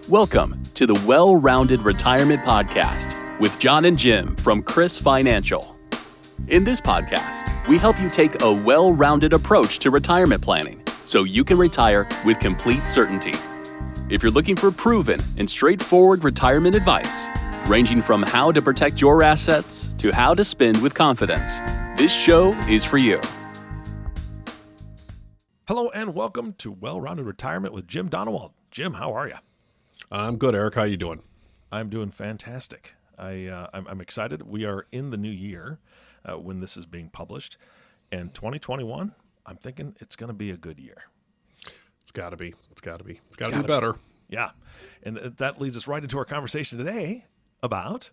Welcome to the Well-Rounded Retirement Podcast with John and Jim from CRIS Financial. In this podcast, we help you take a well-rounded approach to retirement planning so you can retire with complete certainty. If you're looking for proven and straightforward retirement advice, ranging from how to protect your assets to how to spend with confidence, this show is for you. Hello and welcome to Well-Rounded Retirement with Jim Donewald. Jim, how are you? I'm good, Eric. How you doing? I'm doing fantastic. I'm excited. We are in the new year when this is being published, and 2021. I'm thinking it's going to be a good year. It's got to be. It's got to be better. Yeah, and that leads us right into our conversation today about.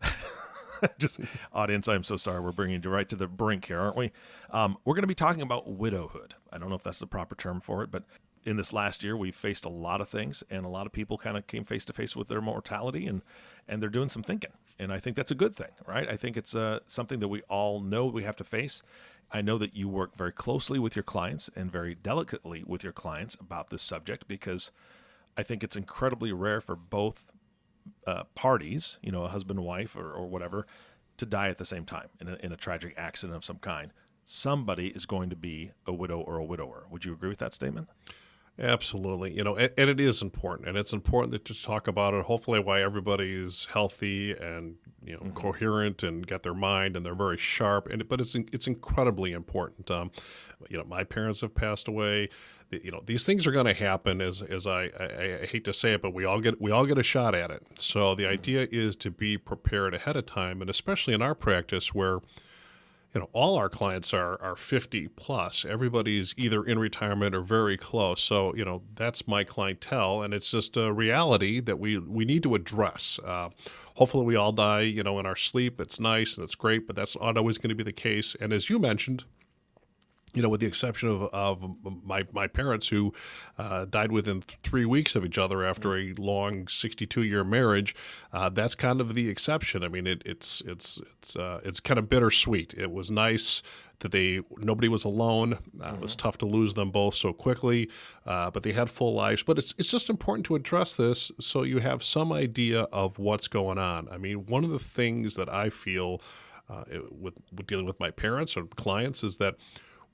Just audience, I'm so sorry. We're bringing you right to the brink here, aren't we? We're going to be talking about widowhood. I don't know if that's the proper term for it, but in this last year, we faced a lot of things, and a lot of people kind of came face to face with their mortality, and they're doing some thinking. And I think that's a good thing, right? I think it's something that we all know we have to face. I know that you work very closely with your clients and very delicately with your clients about this subject, because I think it's incredibly rare for both parties, you know, a husband and wife or whatever, to die at the same time in a tragic accident of some kind. Somebody is going to be a widow or a widower. Would you agree with that statement? Absolutely. You know, and it is important, and it's important to talk about it. Hopefully, why everybody is healthy and coherent and got their mind and they're very sharp. But it's incredibly important. My parents have passed away. These things are going to happen. As I hate to say it, but we all get a shot at it. So the idea is to be prepared ahead of time, and especially in our practice where all our clients are 50 plus. Everybody's either in retirement or very close. So, that's my clientele, and it's just a reality that we need to address. Hopefully we all die, in our sleep. It's nice and it's great, but that's not always going to be the case. And as you mentioned, with the exception of my parents who died within 3 weeks of each other after a long 62-year marriage, that's kind of the exception. I mean, it's kind of bittersweet. It was nice that nobody was alone. It was tough to lose them both so quickly, but they had full lives. But it's just important to address this so you have some idea of what's going on. I mean, one of the things that I feel with dealing with my parents or clients is that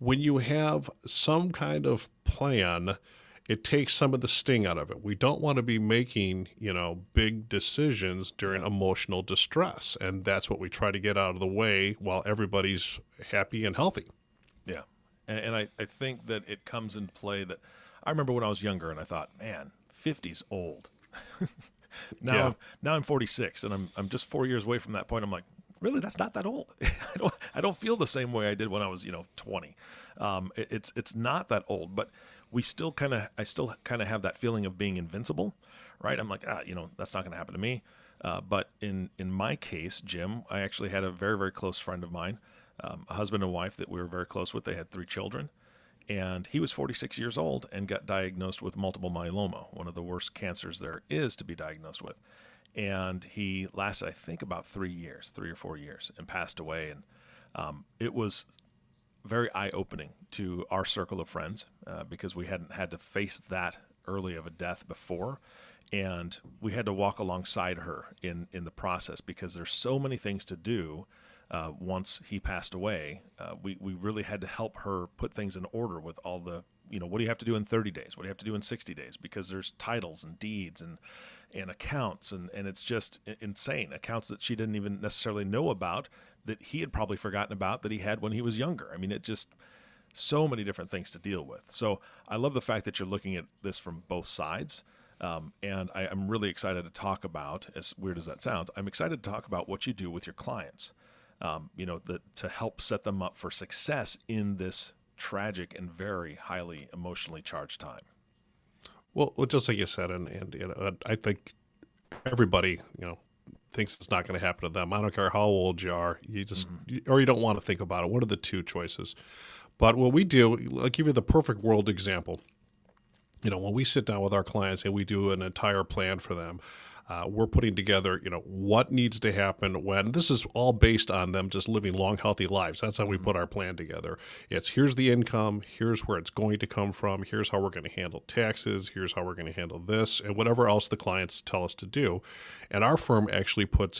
when you have some kind of plan, it takes some of the sting out of it. We don't want to be making, big decisions during emotional distress. And that's what we try to get out of the way while everybody's happy and healthy. Yeah. And I think that it comes into play that I remember when I was younger and I thought, man, 50's old. Now I'm 46 and I'm just 4 years away from that point. I'm like, really, that's not that old. I don't feel the same way I did when I was 20. It's not that old, but I still kind of have that feeling of being invincible, right? I'm like, that's not going to happen to me. But in my case, Jim, I actually had a very, very close friend of mine, a husband and wife that we were very close with. They had 3 children, and he was 46 years old and got diagnosed with multiple myeloma, one of the worst cancers there is to be diagnosed with. And he lasted, I think, about 3 or 4 years and passed away. And it was very eye-opening to our circle of friends because we hadn't had to face that early of a death before. And we had to walk alongside her in the process because there's so many things to do once he passed away. We really had to help her put things in order with all the, what do you have to do in 30 days? What do you have to do in 60 days? Because there's titles and deeds and accounts, and it's just insane. Accounts that she didn't even necessarily know about, that he had probably forgotten about, that he had when he was younger. I mean, it just so many different things to deal with. So I love the fact that you're looking at this from both sides, and I'm really excited to talk about, as weird as that sounds, I'm excited to talk about what you do with your clients, to help set them up for success in this tragic and very highly emotionally charged time. Well, just like you said, and I think everybody, thinks it's not going to happen to them. I don't care how old you are, or you don't want to think about it. What are the two choices? But what we do, I'll give you the perfect world example. When we sit down with our clients and we do an entire plan for them, We're putting together, what needs to happen when this is all based on them just living long, healthy lives. That's how we put our plan together. It's here's the income, here's where it's going to come from, here's how we're going to handle taxes, here's how we're going to handle this, and whatever else the clients tell us to do. And our firm actually puts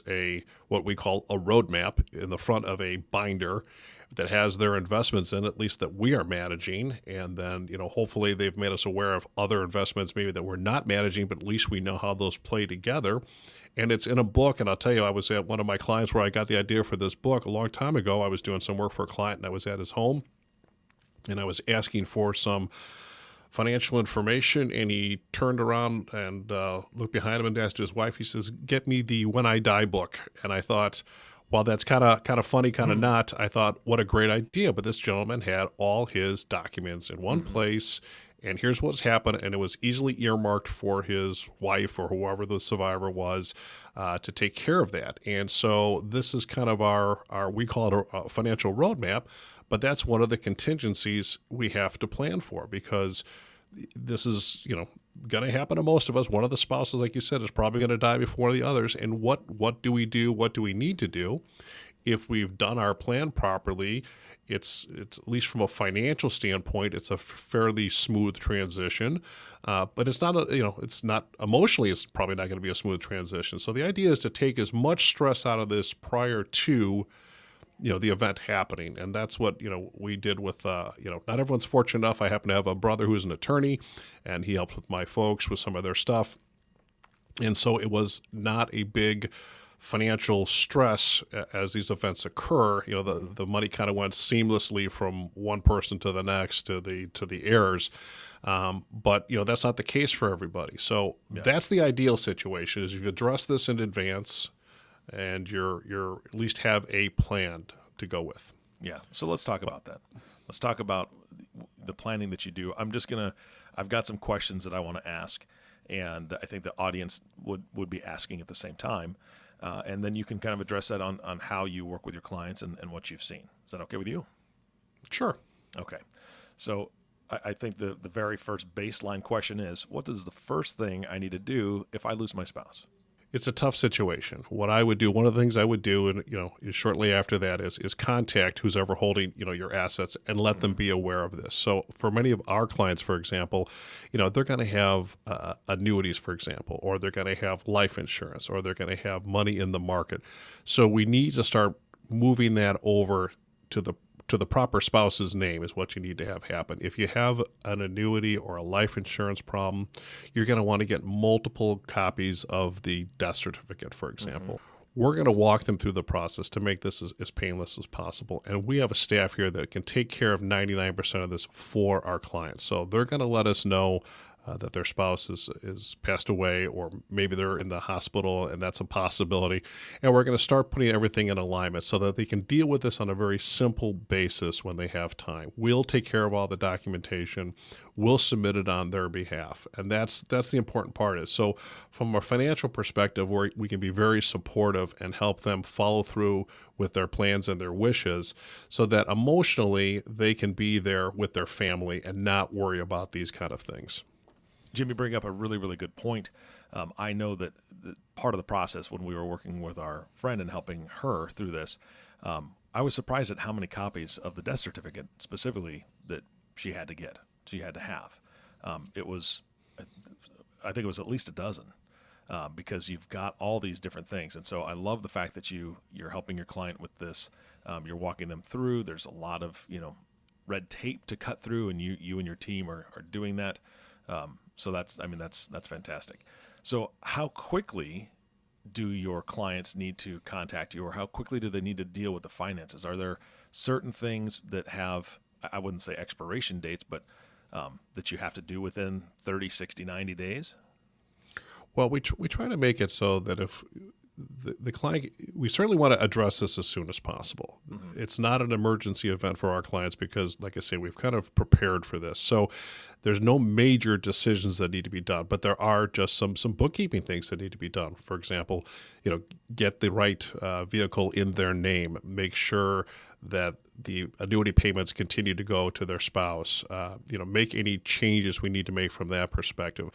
what we call a roadmap in the front of a binder that has their investments in, at least that we are managing. And then, hopefully they've made us aware of other investments maybe that we're not managing, but at least we know how those play together. And it's in a book. And I'll tell you, I was at one of my clients where I got the idea for this book a long time ago. I was doing some work for a client and I was at his home and I was asking for some financial information, and he turned around and looked behind him and asked his wife, he says, "Get me the When I Die book." And I thought, while that's kind of funny, kind of not, I thought, what a great idea. But this gentleman had all his documents in one place, and here's what's happened, and it was easily earmarked for his wife or whoever the survivor was to take care of that. And so this is kind of our we call it a financial roadmap, but that's one of the contingencies we have to plan for, because this is, going to happen to most of us. One of the spouses, like you said, is probably going to die before the others. And what do we do? What do we need to do? If we've done our plan properly, it's at least from a financial standpoint, it's a fairly smooth transition. But it's not it's not emotionally, it's probably not going to be a smooth transition. So the idea is to take as much stress out of this prior to the event happening. And that's what, we did with, not everyone's fortunate enough. I happen to have a brother who's an attorney, and he helps with my folks with some of their stuff. And so it was not a big financial stress as these events occur. The money kind of went seamlessly from one person to the next to the heirs. But that's not the case for everybody. So that's the ideal situation, is you address this in advance, and you're at least have a plan to go with. Yeah. So let's talk about that. Let's talk about the planning that you do. I've got some questions that I want to ask, and I think the audience would be asking at the same time. And then you can kind of address that on how you work with your clients and what you've seen. Is that okay with you? Sure. Okay. So I think the very first baseline question is, what is the first thing I need to do if I lose my spouse? It's a tough situation. What I would do, one of the things I would do, and is shortly after that, is contact who's ever holding your assets and let them be aware of this. So for many of our clients, for example, they're going to have annuities, for example, or they're going to have life insurance, or they're going to have money in the market. So we need to start moving that over to the proper spouse's name is what you need to have happen. If you have an annuity or a life insurance problem, you're going to want to get multiple copies of the death certificate, for example. We're going to walk them through the process to make this as painless as possible. And we have a staff here that can take care of 99% of this for our clients. So they're going to let us know that their spouse is passed away, or maybe they're in the hospital, and that's a possibility. And we're going to start putting everything in alignment so that they can deal with this on a very simple basis when they have time. We'll take care of all the documentation. We'll submit it on their behalf. And that's the important part. Is so from a financial perspective, we can be very supportive and help them follow through with their plans and their wishes, so that emotionally they can be there with their family and not worry about these kind of things. Jim, you bring up a really, really good point. I know that part of the process when we were working with our friend and helping her through this, I was surprised at how many copies of the death certificate specifically that she had to get, she had to have. I think it was at least a dozen, because you've got all these different things. And so I love the fact that you're helping your client with this. You're walking them through. There's a lot of, red tape to cut through, and you and your team are doing that. So that's fantastic. So how quickly do your clients need to contact you, or how quickly do they need to deal with the finances? Are there certain things that have, I wouldn't say expiration dates, but that you have to do within 30, 60, 90 days? Well, we try to make it so that if the client, we certainly want to address this as soon as possible. Mm-hmm. It's not an emergency event for our clients because, like I say, we've kind of prepared for this. So there's no major decisions that need to be done, but there are just some bookkeeping things that need to be done. For example, get the right vehicle in their name, make sure that the annuity payments continue to go to their spouse, make any changes we need to make from that perspective.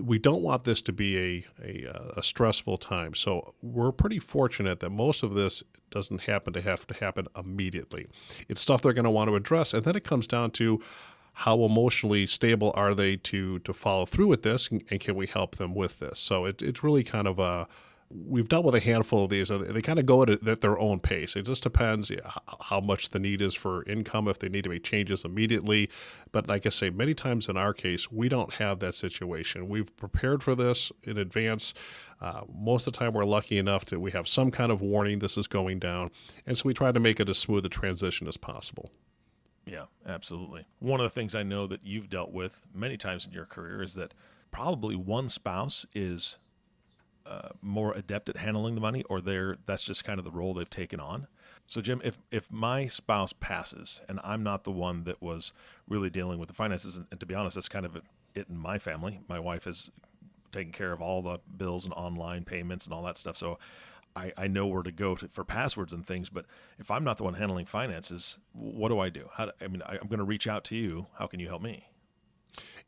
We don't want this to be a stressful time. So we're pretty fortunate that most of this doesn't have to happen immediately. It's stuff they're going to want to address. And then it comes down to how emotionally stable are they to follow through with this, and can we help them with this? So it's really kind of we've dealt with a handful of these. They kind of go at their own pace. It just depends how much the need is for income, if they need to make changes immediately. But like I say, many times in our case, we don't have that situation. We've prepared for this in advance. Most of the time, we're lucky enough that we have some kind of warning this is going down. And so we try to make it as smooth a transition as possible. Yeah, absolutely. One of the things I know that you've dealt with many times in your career is that probably one spouse is more adept at handling the money, or that's just kind of the role they've taken on. So Jim, if my spouse passes and I'm not the one that was really dealing with the finances, and to be honest, that's kind of it in my family. My wife has taken care of all the bills and online payments and all that stuff. So I know where to go for passwords and things, but if I'm not the one handling finances, what do I do? I'm going to reach out to you. How can you help me?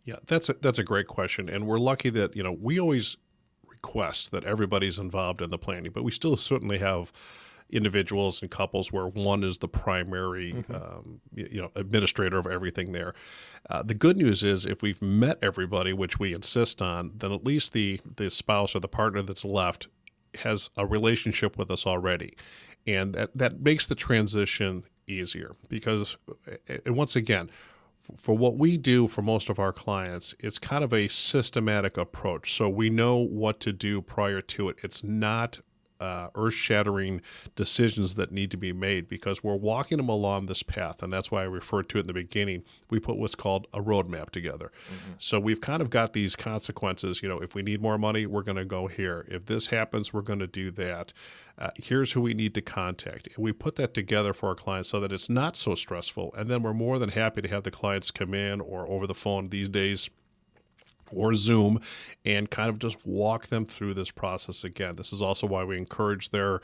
Yeah, that's a great question. And we're lucky that, we always request that everybody's involved in the planning, but we still certainly have individuals and couples where one is the primary, administrator of everything there. The good news is if we've met everybody, which we insist on, then at least the spouse or the partner that's left has a relationship with us already. And that makes the transition easier because, and once again, for what we do for most of our clients, it's kind of a systematic approach. So we know what to do prior to it. It's not earth-shattering decisions that need to be made because we're walking them along this path. And that's why I referred to it in the beginning. We put what's called a roadmap together. Mm-hmm. So we've kind of got these consequences. If we need more money, we're going to go here. If this happens, we're going to do that. Here's who we need to contact. And we put that together for our clients so that it's not so stressful. And then we're more than happy to have the clients come in or over the phone these days or Zoom and kind of just walk them through this process again. This is also why we encourage their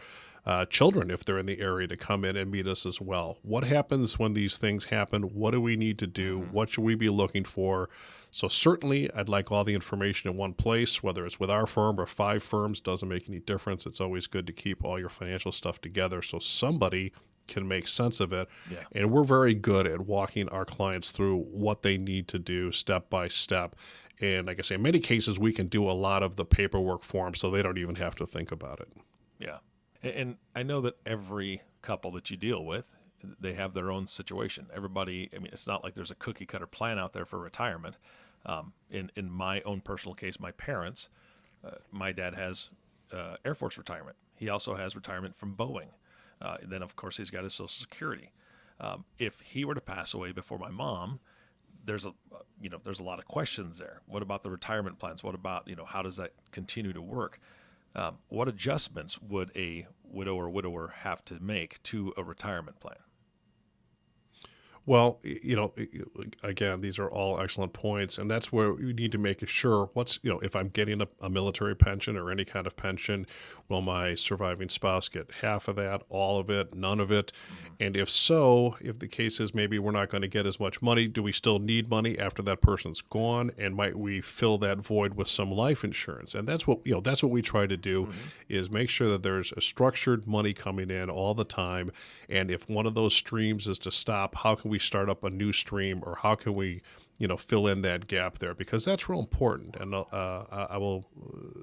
children, if they're in the area, to come in and meet us as well. What happens when these things happen? What do we need to do? What should we be looking for? So certainly I'd like all the information in one place, whether it's with our firm or 5 firms, doesn't make any difference. It's always good to keep all your financial stuff together so somebody can make sense of it. Yeah. And we're very good at walking our clients through what they need to do step by step. And like I say, in many cases, we can do a lot of the paperwork for them so they don't even have to think about it. Yeah. And I know that every couple that you deal with, they have their own situation. Everybody, it's not like there's a cookie cutter plan out there for retirement. In my own personal case, my parents, my dad has Air Force retirement. He also has retirement from Boeing. Then, of course, he's got his Social Security. If he were to pass away before my mom, there's a lot of questions there. What about the retirement plans? What about, how does that continue to work? What adjustments would a widow or widower have to make to a retirement plan? Well, again, these are all excellent points, and that's where you need to make sure if I'm getting a military pension or any kind of pension, will my surviving spouse get half of that, all of it, none of it? Mm-hmm. And if so, if the case is maybe we're not going to get as much money, do we still need money after that person's gone? And might we fill that void with some life insurance? And that's what we try to do, mm-hmm. is make sure that there's a structured money coming in all the time. And if one of those streams is to stop, how can we start up a new stream, or how can we fill in that gap there? Because that's real important. And I will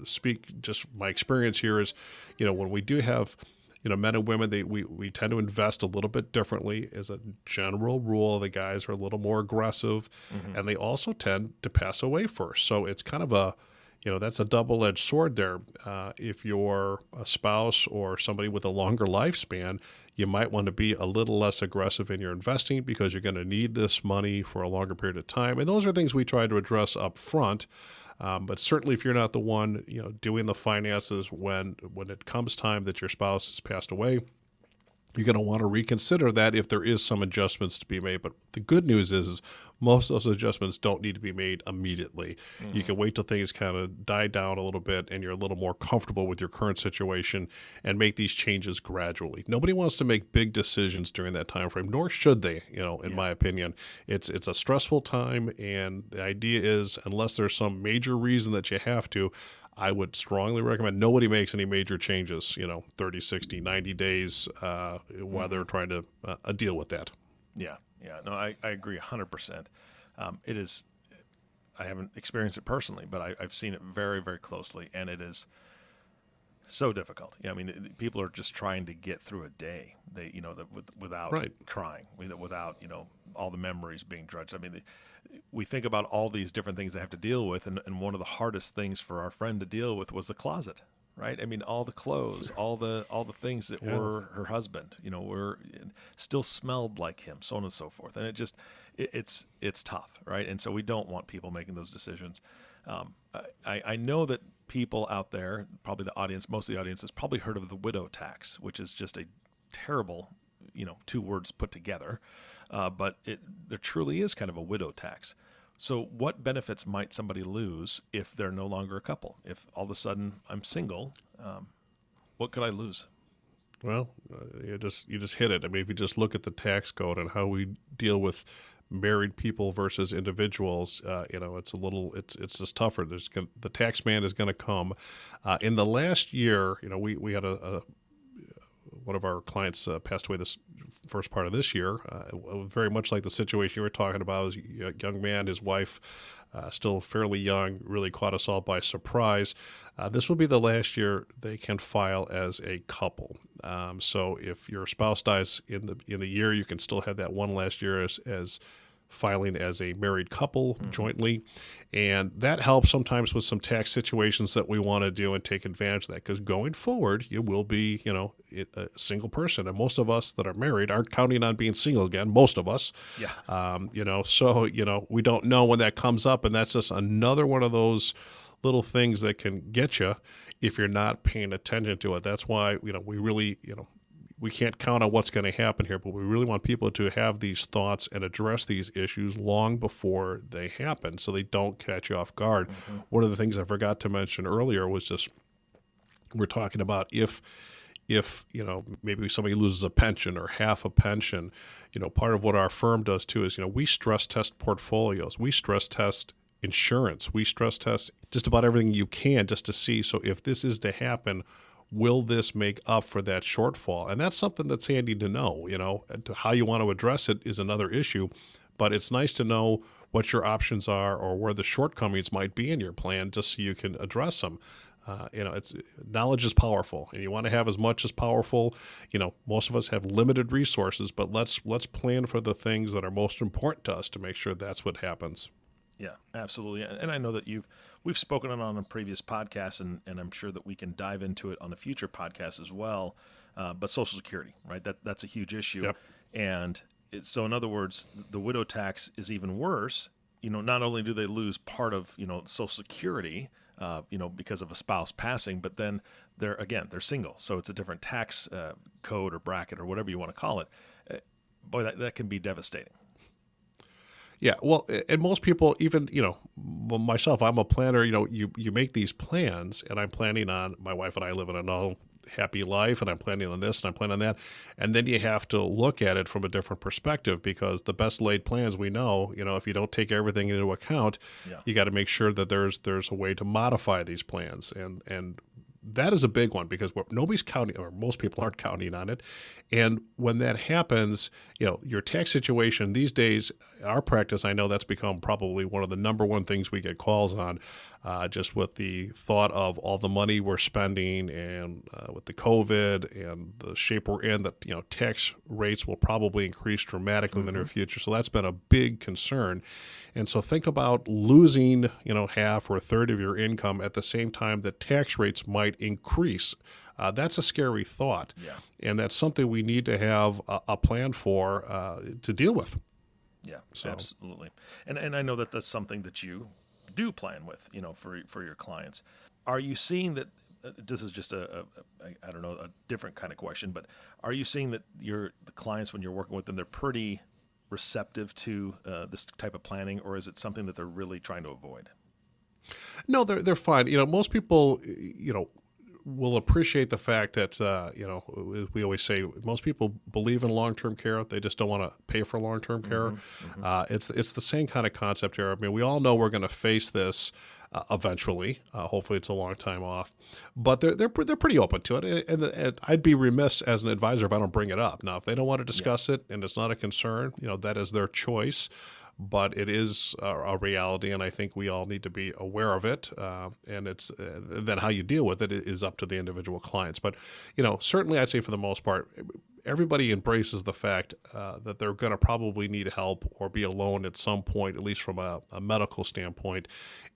speak just my experience here is, when we do have men and women, we tend to invest a little bit differently. As a general rule, the guys are a little more aggressive, mm-hmm. and they also tend to pass away first. So it's kind of that's a double-edged sword there. If you're a spouse or somebody with a longer lifespan, you might want to be a little less aggressive in your investing because you're going to need this money for a longer period of time. And those are things we try to address up front. But certainly if you're not the one, doing the finances when it comes time that your spouse has passed away, you're going to want to reconsider that if there is some adjustments to be made. But the good news is most of those adjustments don't need to be made immediately. Mm-hmm. You can wait till things kind of die down a little bit and you're a little more comfortable with your current situation and make these changes gradually. Nobody wants to make big decisions during that time frame, nor should they, in my opinion. It's a stressful time, and the idea is, unless there's some major reason that you have to, I would strongly recommend nobody makes any major changes, 30, 60, 90 days while they're trying to deal with that. Yeah. No, I agree 100%. It is, I haven't experienced it personally, but I've seen it very, very closely, and it is so difficult. Yeah, I mean, people are just trying to get through a day. They, without crying, without all the memories being drudged. I mean, we think about all these different things they have to deal with, and one of the hardest things for our friend to deal with was the closet, right? I mean, all the clothes, all the things that were her husband, were still smelled like him, so on and so forth, and it's tough, right? And so we don't want people making those decisions. I know that people out there, probably the audience, most of the audience has probably heard of the widow tax, which is just a terrible, two words put together. But there truly is kind of a widow tax. So what benefits might somebody lose if they're no longer a couple? If all of a sudden I'm single, what could I lose? Well, you just hit it. I mean, if you just look at the tax code and how we deal with married people versus individuals, it's just tougher. The tax man is going to come. In the last year, we had one of our clients passed away this first part of this year, very much like the situation you were talking about. As a young man, his wife, still fairly young, really caught us all by surprise. This will be the last year they can file as a couple. So if your spouse dies in the year, you can still have that one last year as filing as a married couple jointly. And that helps sometimes with some tax situations that we want to do and take advantage of that, because going forward, you will be, a single person. And most of us that are married aren't counting on being single again, most of us. Yeah. So, we don't know when that comes up. And that's just another one of those little things that can get you if you're not paying attention to it. That's why, we really, we can't count on what's going to happen here, but we really want people to have these thoughts and address these issues long before they happen so they don't catch you off guard. Mm-hmm. One of the things I forgot to mention earlier was just we're talking about if maybe somebody loses a pension or half a pension, part of what our firm does too is, we stress test portfolios. We stress test insurance. We stress test just about everything you can just to see. So if this is to happen, will this make up for that shortfall? And that's something that's handy to know, how you want to address it is another issue, but it's nice to know what your options are or where the shortcomings might be in your plan just so you can address them. Knowledge is powerful, and you want to have as much as powerful. Most of us have limited resources, but let's plan for the things that are most important to us to make sure that's what happens. Yeah, absolutely. And I know that we've spoken on a previous podcast, and I'm sure that we can dive into it on a future podcast as well. But Social Security, right? That's a huge issue. Yep. And so in other words, the widow tax is even worse. Not only do they lose part of, Social Security, because of a spouse passing, but then they're single. So it's a different tax code or bracket or whatever you want to call it. Boy, that can be devastating. Yeah, well, and most people, even, myself, I'm a planner, you make these plans, and I'm planning on, my wife and I live in an all happy life, and I'm planning on this, and I'm planning on that, and then you have to look at it from a different perspective, because the best laid plans we know, if you don't take everything into account, you got to make sure that there's a way to modify these plans, and that is a big one, because nobody's counting, or most people aren't counting on it. And when that happens, your tax situation these days, our practice, I know that's become probably one of the number one things we get calls on, just with the thought of all the money we're spending and with the COVID and the shape we're in, that, tax rates will probably increase dramatically in the near future. So that's been a big concern. And so think about losing, half or a third of your income at the same time that tax rates might increase. That's a scary thought. Yeah. And that's something we need to have a plan for to deal with. Yeah, absolutely. And I know that that's something that you do plan with, for your clients. Are you seeing that this is just I don't know, a different kind of question, but are you seeing that the clients, when you're working with them, they're pretty receptive to this type of planning, or is it something that they're really trying to avoid? No, they're fine. Most people, will appreciate the fact that, we always say most people believe in long-term care. They just don't want to pay for long-term care. It's the same kind of concept here. I mean, we all know we're going to face this eventually. Hopefully it's a long time off, but they're pretty open to it. And I'd be remiss as an advisor if I don't bring it up. Now, if they don't want to discuss it and it's not a concern, that is their choice. But it is a reality, and I think we all need to be aware of it. And it's then how you deal with it is up to the individual clients. But certainly, I'd say for the most part, everybody embraces the fact that they're going to probably need help or be alone at some point, at least from a medical standpoint,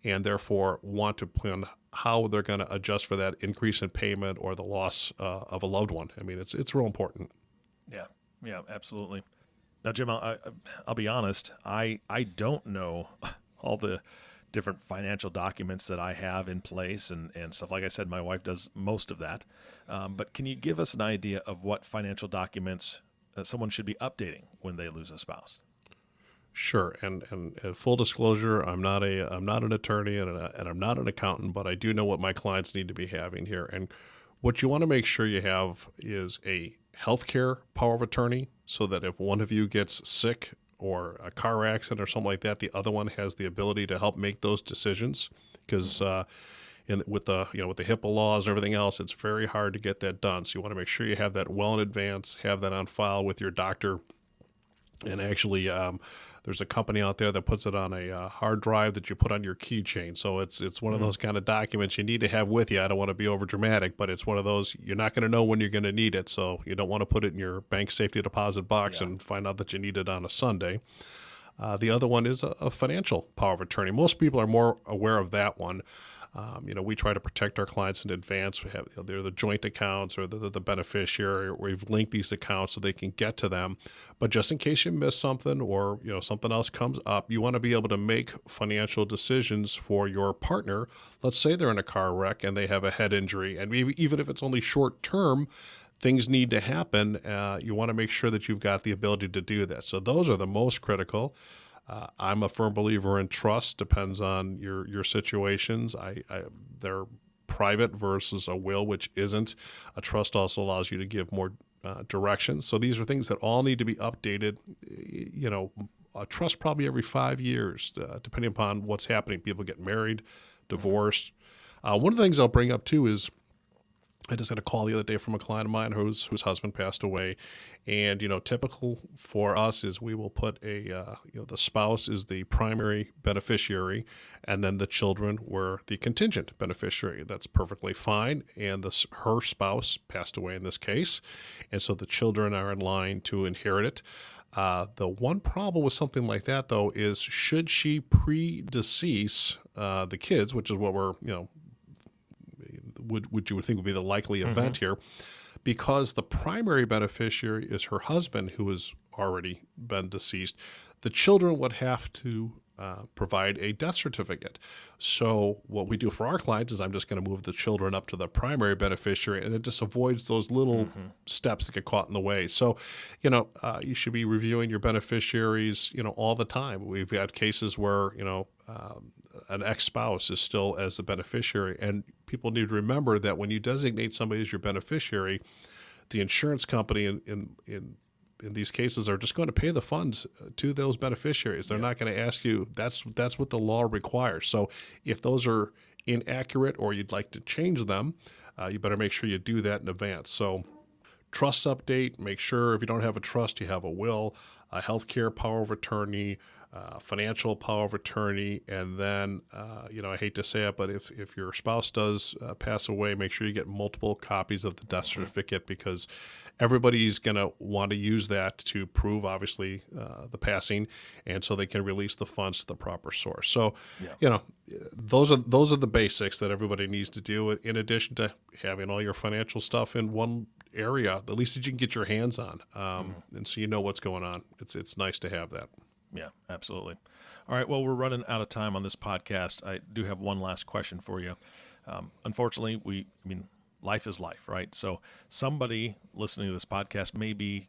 and therefore want to plan how they're going to adjust for that increase in payment or the loss of a loved one. I mean, it's real important. Yeah, absolutely. Now, Jim, I'll be honest, I don't know all the different financial documents that I have in place and stuff. Like I said, my wife does most of that. But can you give us an idea of what financial documents someone should be updating when they lose a spouse? Sure, and full disclosure, I'm not an attorney and I'm not an accountant, but I do know what my clients need to be having here. And what you want to make sure you have is a healthcare power of attorney, so that if one of you gets sick or a car accident or something like that, the other one has the ability to help make those decisions. Because with the HIPAA laws and everything else, it's very hard to get that done. So you want to make sure you have that well in advance, have that on file with your doctor. And actually, there's a company out there that puts it on a hard drive that you put on your keychain. So it's one of those kind of documents you need to have with you. I don't want to be over dramatic, but it's one of those you're not going to know when you're going to need it. So you don't want to put it in your bank safety deposit box and find out that you need it on a Sunday. The other one is a financial power of attorney. Most people are more aware of that one. We try to protect our clients in advance. We have they're the joint accounts or the beneficiary. We've linked these accounts so they can get to them. But just in case you miss something or something else comes up, you want to be able to make financial decisions for your partner. Let's say they're in a car wreck and they have a head injury, and maybe even if it's only short term, things need to happen. You want to make sure that you've got the ability to do that. So those are the most critical. I'm a firm believer in trust. Depends on your situations. They're private versus a will, which isn't. A trust also allows you to give more direction. So these are things that all need to be updated. A trust probably every 5 years, depending upon what's happening. People get married, divorced. One of the things I'll bring up too is I just got a call the other day from a client of mine whose husband passed away, and typical for us is we will put the spouse is the primary beneficiary, and then the children were the contingent beneficiary. That's perfectly fine, and her spouse passed away in this case, and so the children are in line to inherit it. The one problem with something like that, though, is should she predecease the kids, which is what we're would you think would be the likely event here, because the primary beneficiary is her husband, who has already been deceased. The children would have to provide a death certificate. So what we do for our clients is I'm just going to move the children up to the primary beneficiary, and it just avoids those little steps that get caught in the way. So, you should be reviewing your beneficiaries, all the time. We've had cases where, an ex-spouse is still as the beneficiary, and people need to remember that when you designate somebody as your beneficiary, the insurance company in these cases are just going to pay the funds to those beneficiaries. They're not going to ask you. That's what the law requires. So if those are inaccurate or you'd like to change them, you better make sure you do that in advance. So trust update, make sure if you don't have a trust, you have a will, a healthcare power of attorney, financial power of attorney, and then, I hate to say it, but if your spouse does pass away, make sure you get multiple copies of the death certificate, because everybody's going to want to use that to prove, obviously, the passing, and so they can release the funds to the proper source. So, those are the basics that everybody needs to do, in addition to having all your financial stuff in one area, at least that you can get your hands on, and so you know what's going on. It's nice to have that. Yeah, absolutely. All right. Well, we're running out of time on this podcast. I do have one last question for you. Unfortunately, life is life, right? So somebody listening to this podcast may be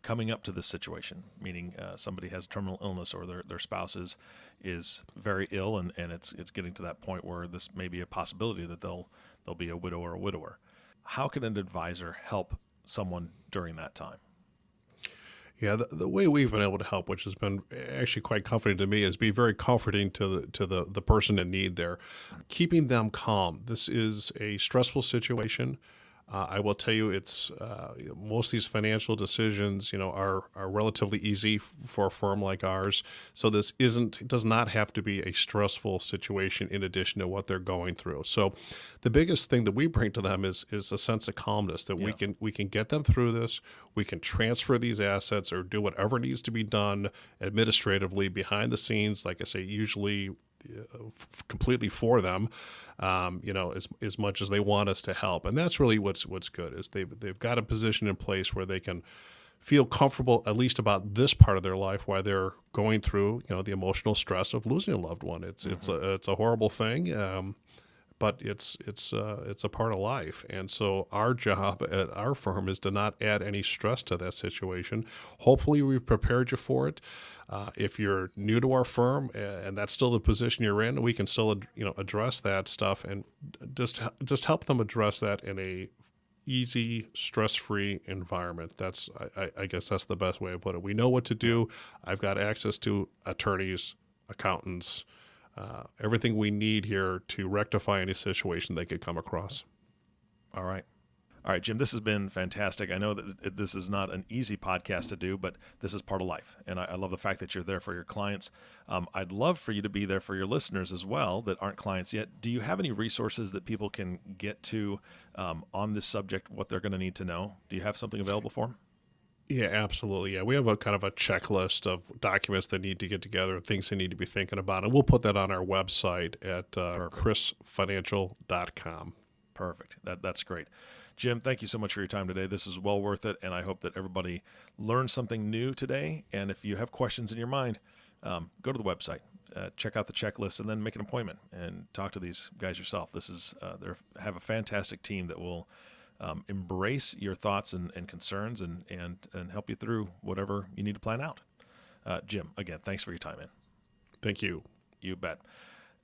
coming up to this situation, meaning somebody has terminal illness or their spouse is very ill, and it's getting to that point where this may be a possibility that they'll be a widow or a widower. How can an advisor help someone during that time? Yeah, the way we've been able to help, which has been actually quite comforting to me, is be very comforting to the person in need there, keeping them calm. This is a stressful situation. I will tell you, it's most of these financial decisions, are relatively easy for a firm like ours. So it does not have to be a stressful situation in addition to what they're going through. So, the biggest thing that we bring to them is a sense of calmness that we can get them through this. We can transfer these assets or do whatever needs to be done administratively behind the scenes. Like I say, usually completely for them, as much as they want us to help. And that's really what's good is they've got a position in place where they can feel comfortable at least about this part of their life while they're going through, the emotional stress of losing a loved one. It's a horrible thing. But it's a part of life. And so our job at our firm is to not add any stress to that situation. Hopefully we prepared you for it. If you're new to our firm and that's still the position you're in, we can still address that stuff and just help them address that in a easy, stress-free environment. I guess that's the best way to put it. We know what to do. I've got access to attorneys, accountants, everything we need here to rectify any situation they could come across. All right, Jim, this has been fantastic. I know that this is not an easy podcast to do, but this is part of life. And I love the fact that you're there for your clients. I'd love for you to be there for your listeners as well that aren't clients yet. Do you have any resources that people can get to on this subject, what they're going to need to know? Do you have something available for them? Yeah, absolutely. Yeah, we have a kind of a checklist of documents that need to get together, things they need to be thinking about, and we'll put that on our website at CRISfinancial.com. Perfect. That's great. Jim, thank you so much for your time today. This is well worth it, and I hope that everybody learned something new today. And if you have questions in your mind, go to the website, check out the checklist, and then make an appointment and talk to these guys yourself. They have a fantastic team that will embrace your thoughts and concerns and help you through whatever you need to plan out. Jim, again, thanks for your time, man. Thank you. You bet.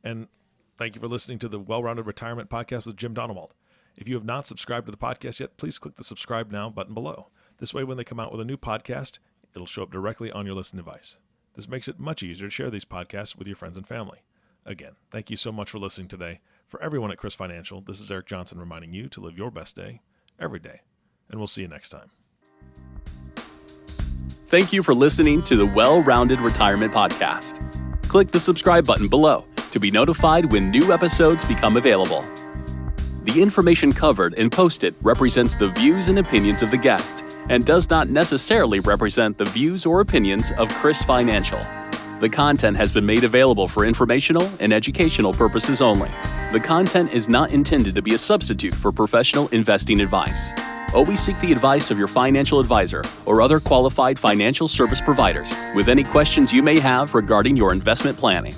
And thank you for listening to the Well-Rounded Retirement Podcast with Jim Donewald. If you have not subscribed to the podcast yet, please click the subscribe now button below. This way, when they come out with a new podcast, it'll show up directly on your listening device. This makes it much easier to share these podcasts with your friends and family. Again, thank you so much for listening today. For everyone at CRIS Financial, this is Eric Johnson reminding you to live your best day every day. And we'll see you next time. Thank you for listening to the Well-Rounded Retirement Podcast. Click the subscribe button below to be notified when new episodes become available. The information covered and posted represents the views and opinions of the guest and does not necessarily represent the views or opinions of CRIS Financial. The content has been made available for informational and educational purposes only. The content is not intended to be a substitute for professional investing advice. Always seek the advice of your financial advisor or other qualified financial service providers with any questions you may have regarding your investment planning.